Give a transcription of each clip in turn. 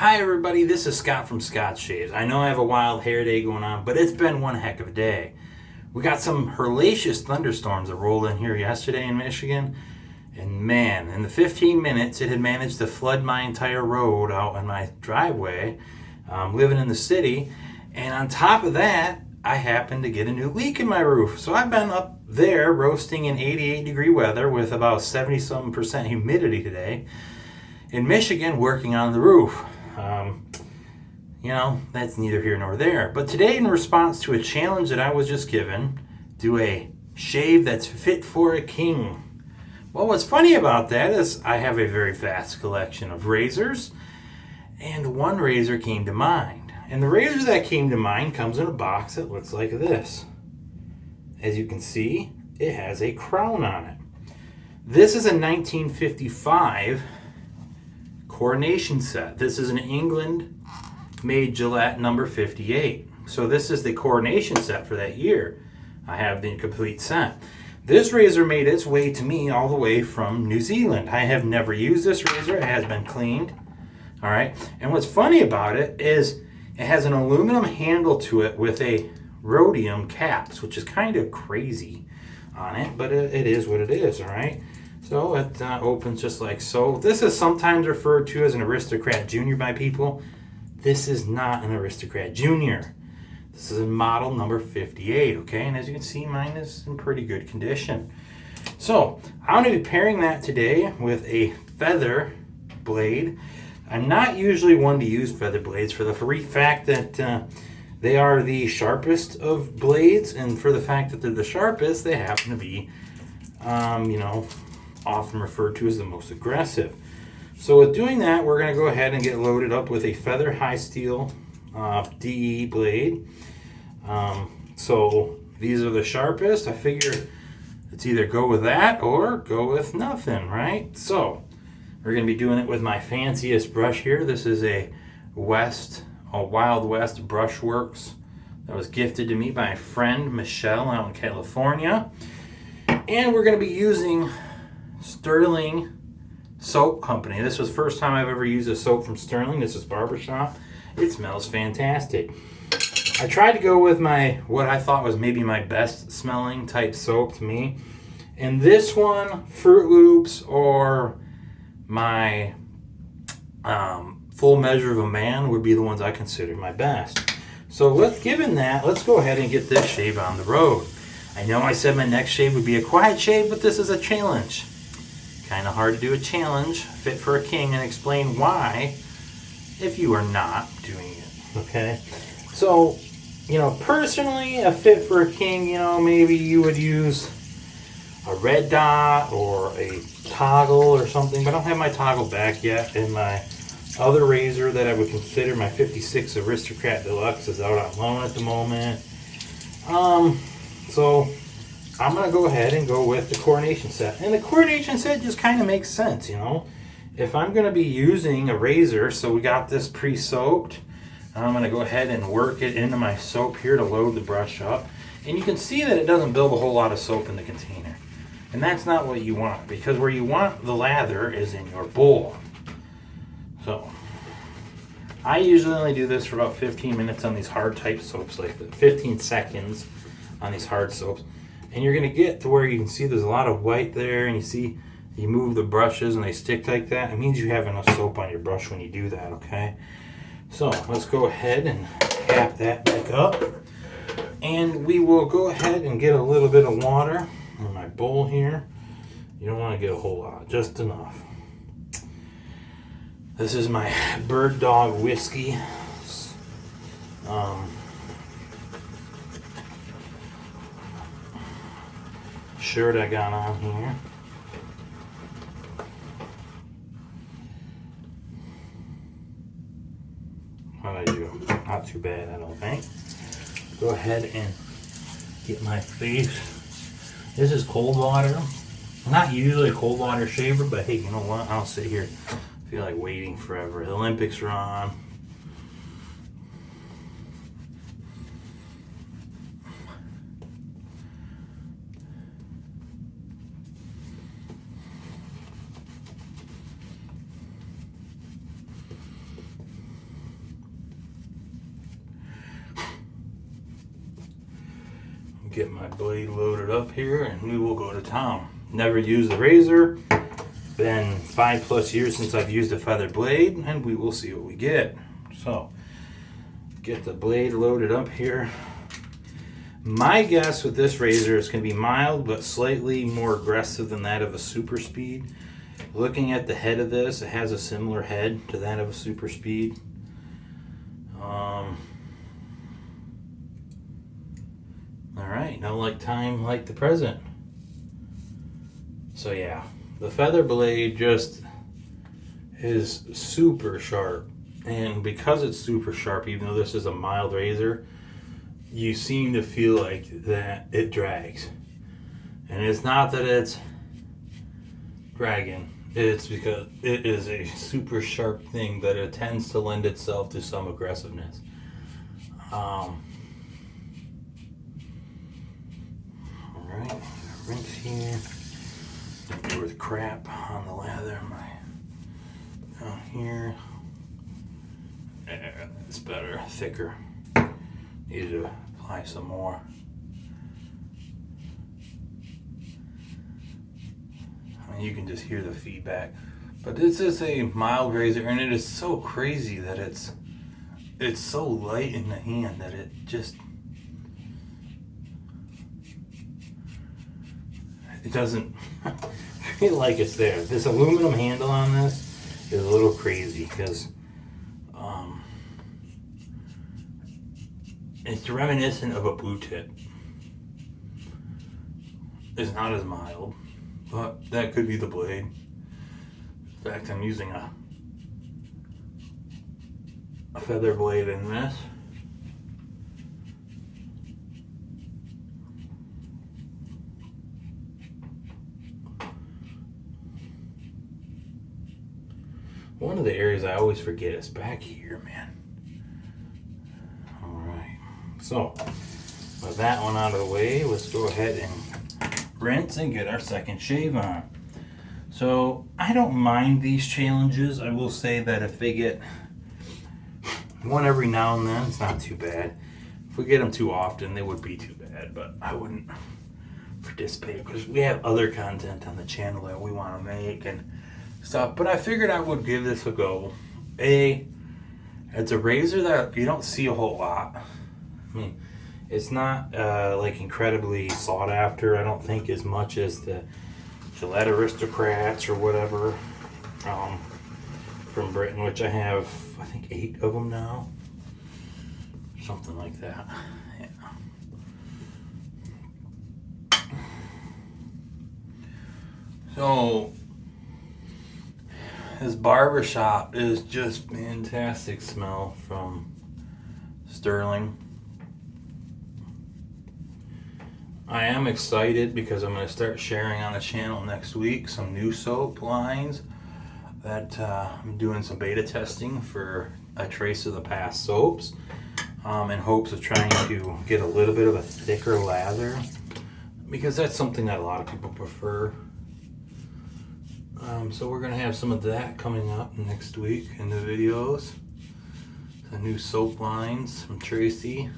Hi everybody, this is Scott from Scott Shaves. I know I have a wild hair day going on, but it's been one heck of a day. We got some hellacious thunderstorms that rolled in here yesterday in Michigan, and man, in the 15 minutes it had managed to flood my entire road out in my driveway, living in the city, and on top of that, I happened to get a new leak in my roof. So I've been up there roasting in 88-degree weather with about 70-something% humidity today in Michigan working on the roof. That's neither here nor there. But today, in response to a challenge that I was just given, do a shave that's fit for a king. Well, what's funny about that is I have a very vast collection of razors, and one razor came to mind. And the razor that came to mind comes in a box that looks like this. As you can see, it has a crown on it. This is a 1955 coronation set. This is an England-made Gillette number 58. So this is the coronation set for that year. I have the complete set. This razor made its way to me all the way from New Zealand. I have never used this razor. It has been cleaned. All right. And what's funny about it is it has an aluminum handle to it with a rhodium caps, which is kind of crazy on it, but it is what it is. All right. So it opens just like so. This is sometimes referred to as an Aristocrat Junior by people. This is not an Aristocrat Junior. This is a model number 58, okay? And as you can see, mine is in pretty good condition. So I'm going to be pairing that today with a feather blade. I'm not usually one to use feather blades for the fact that they are the sharpest of blades, and for the fact that they're the sharpest, they happen to be, often referred to as the most aggressive. So with doing that, we're going to go ahead and get loaded up with a feather high steel DE blade. So these are the sharpest. I figure it's either go with that or go with nothing, right? So we're going to be doing it with my fanciest brush here. This is a Wild West Brushworks that was gifted to me by a friend, Michelle, out in California. And we're going to be using Sterling Soap Company. This was the first time I've ever used a soap from Sterling. This is Barbershop. It smells fantastic. I tried to go with what I thought was maybe my best smelling type soap to me. And this one, Fruit Loops, or my Full Measure of a Man would be the ones I consider my best. So given that, let's go ahead and get this shave on the road. I know I said my next shave would be a quiet shave, but this is a challenge. Kind of hard to do a challenge fit for a king and explain why if you are not doing it, okay? So, personally, a fit for a king, maybe you would use a red dot or a toggle or something, but I don't have my toggle back yet, and my other razor that I would consider my 56 Aristocrat Deluxe is out on loan at the moment. So I'm going to go ahead and go with the coronation set. And the coronation set just kind of makes sense, If I'm going to be using a razor, so we got this pre-soaked, I'm going to go ahead and work it into my soap here to load the brush up. And you can see that it doesn't build a whole lot of soap in the container. And that's not what you want, because where you want the lather is in your bowl. So I usually only do this for about 15 minutes on these hard type soaps, like 15 seconds on these hard soaps. And you're going to get to where you can see there's a lot of white there, and you move the brushes and they stick like that. It means you have enough soap on your brush when you do that, okay? So let's go ahead and cap that back up. And we will go ahead and get a little bit of water in my bowl here. You don't want to get a whole lot, just enough. This is my Bird Dog whiskey. Shirt I got on here. How'd I do? Not too bad, I don't think. Go ahead and get my face. This is cold water. I'm not usually a cold water shaver, but hey, you know what? I'll sit here. I feel like waiting forever. The Olympics are on. get my blade loaded up here and we will go to town. Never used the razor. Been 5+ years since I've used a feather blade, and we will see what we get. So, get the blade loaded up here. My guess with this razor is going to be mild, but slightly more aggressive than that of a Super Speed. Looking at the head of this, it has a similar head to that of a Super Speed. Alright, no like time like the present. So yeah, the feather blade just is super sharp. And because it's super sharp, even though this is a mild razor, you seem to feel like that it drags. And it's not that it's dragging, it's because it is a super sharp thing that it tends to lend itself to some aggressiveness. Alright, rinse here. There was crap on the lather. Down here. It's better, thicker. Need to apply some more. I mean, you can just hear the feedback. But this is a mild razor, and it is so crazy that it's so light in the hand that it just it doesn't feel like it's there. This aluminum handle on this is a little crazy because it's reminiscent of a blue tip. It's not as mild, but that could be the blade. In fact, I'm using a feather blade in this. One of the areas I always forget is back here, man. Alright, so with that one out of the way, let's go ahead and rinse and get our second shave on. So I don't mind these challenges. I will say that if they get one every now and then, it's not too bad. If we get them too often, they would be too bad, but I wouldn't participate because we have other content on the channel that we want to make and stuff. But I figured I would give this a go. It's a razor that you don't see a whole lot. I mean, it's not like incredibly sought after, I don't think, as much as the Gillette Aristocrats or whatever from Britain, which I have, I think, 8 of them now. Something like that. Yeah. So, this barbershop is just fantastic smell from Sterling. I am excited because I'm going to start sharing on the channel next week some new soap lines that I'm doing some beta testing for a Trace of the Past soaps in hopes of trying to get a little bit of a thicker lather because that's something that a lot of people prefer. So we're going to have some of that coming up next week in the videos. The new soap lines from Tracy.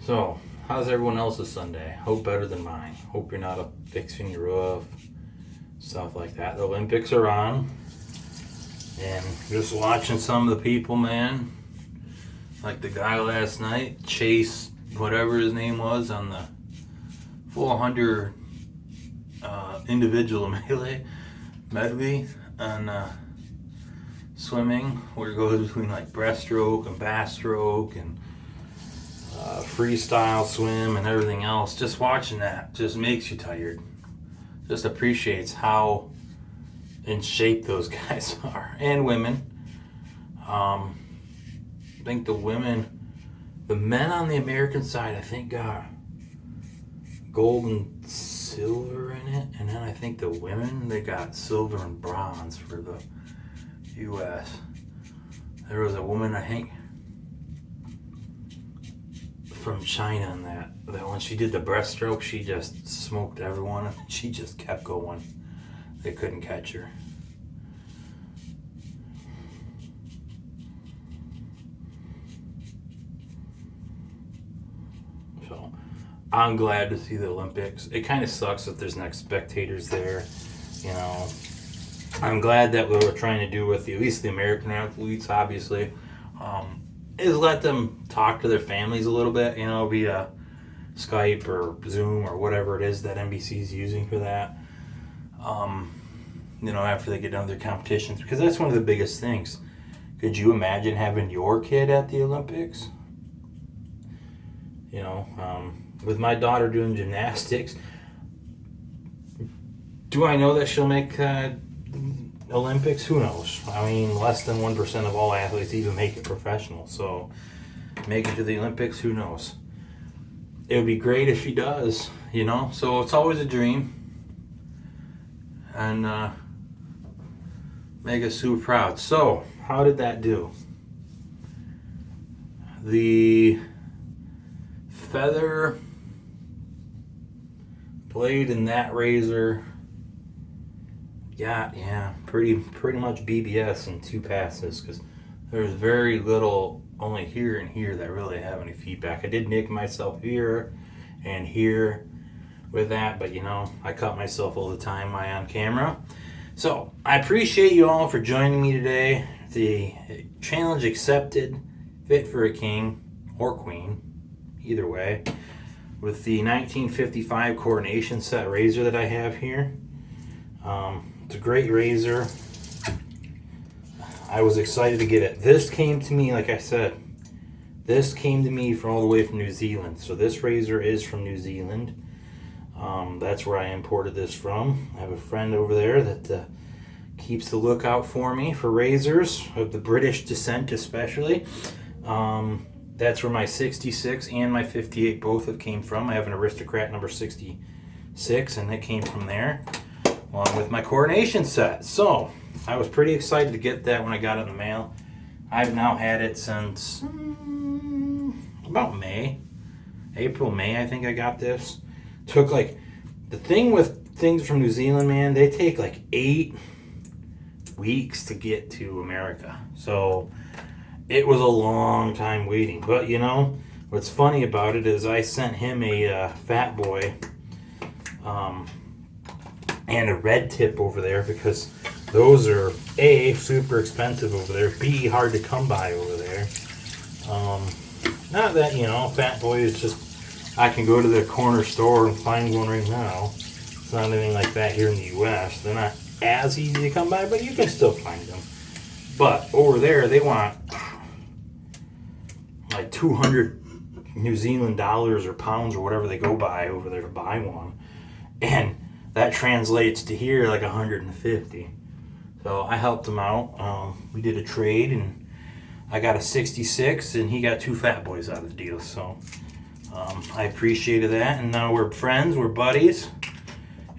So, how's everyone else's Sunday? Hope better than mine. Hope you're not up fixing your roof, stuff like that. The Olympics are on, and just watching some of the people, man. Like the guy last night, Chase, whatever his name was, on the 400 individual medley on swimming, where it goes between like breaststroke and backstroke and freestyle swim and everything else. Just watching that just makes you tired. Just appreciates how in shape those guys are, and women. I think the men on the American side, I think got gold and silver in it, and then I think the women, they got silver and bronze for the U.S. There was a woman, I think, from China, and that when she did the breaststroke, she just smoked everyone, and she just kept going. They couldn't catch her. I'm glad to see the Olympics. It kind of sucks that there's not spectators there. You know, I'm glad that what we're trying to do with at least the American athletes, obviously, is let them talk to their families a little bit, you know, via Skype or Zoom or whatever it is that NBC is using for that. You know, after they get done with their competitions, because that's one of the biggest things. Could you imagine having your kid at the Olympics? You know, with my daughter doing gymnastics, do I know that she'll make Olympics? Who knows? I mean, less than 1% of all athletes even make it professional. So, make it to the Olympics, who knows? It would be great if she does, you know? So, it's always a dream. And make us super proud. So, how did that do? The feather blade in that razor got, pretty much BBS in 2 passes, because there's very little, only here and here, that really have any feedback. I did nick myself here and here with that, but you know, I cut myself all the time on camera. So I appreciate you all for joining me today. The challenge accepted, fit for a king or queen, either way, with the 1955 coronation set razor that I have here. It's a great razor. I was excited to get it. This came to me, like I said, this came to me from all the way from New Zealand. So this razor is from New Zealand. That's where I imported this from. I have a friend over there that keeps the lookout for me for razors of the British descent, especially. That's where my 66 and my 58 both have came from. I have an Aristocrat number 66, and it came from there, along with my coronation set. So I was pretty excited to get that when I got it in the mail. I've now had it since about April, May, I think I got this. Took like, the thing with things from New Zealand, man, they take like 8 weeks to get to America. So it was a long time waiting. But you know, what's funny about it is I sent him a Fat Boy and a red tip over there, because those are A, super expensive over there, B, hard to come by over there. Not that, you know, Fat Boy is just, I can go to the corner store and find one right now. It's not anything like that here in the US. They're not as easy to come by, but you can still find them. But over there, they want like 200 New Zealand dollars or pounds or whatever they go by over there to buy one. And that translates to here like 150. So I helped him out. We did a trade, and I got a 66 and he got 2 Fat Boys out of the deal. So I appreciated that, and now we're friends, we're buddies,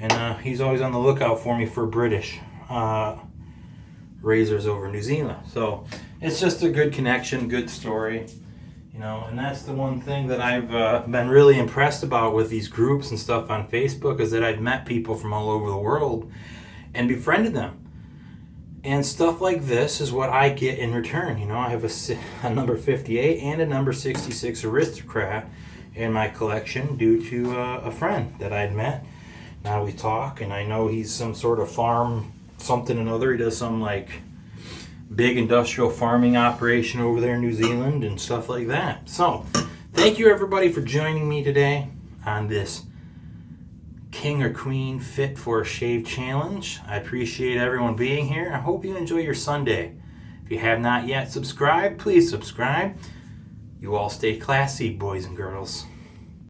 and he's always on the lookout for me for British razors over New Zealand. So it's just a good connection, good story, you know. And that's the one thing that I've been really impressed about with these groups and stuff on Facebook, is that I've met people from all over the world and befriended them. And stuff like this is what I get in return. You know, I have a number 58 and a number 66 Aristocrat in my collection due to a friend that I'd met. Now we talk, and I know he's some sort of farm, something or another. He does some like big industrial farming operation over there in New Zealand and stuff like that. So, thank you everybody for joining me today on this King or Queen Fit for a Shave challenge. I appreciate everyone being here. I hope you enjoy your Sunday. If you have not yet subscribed, please subscribe. You all stay classy, boys and girls.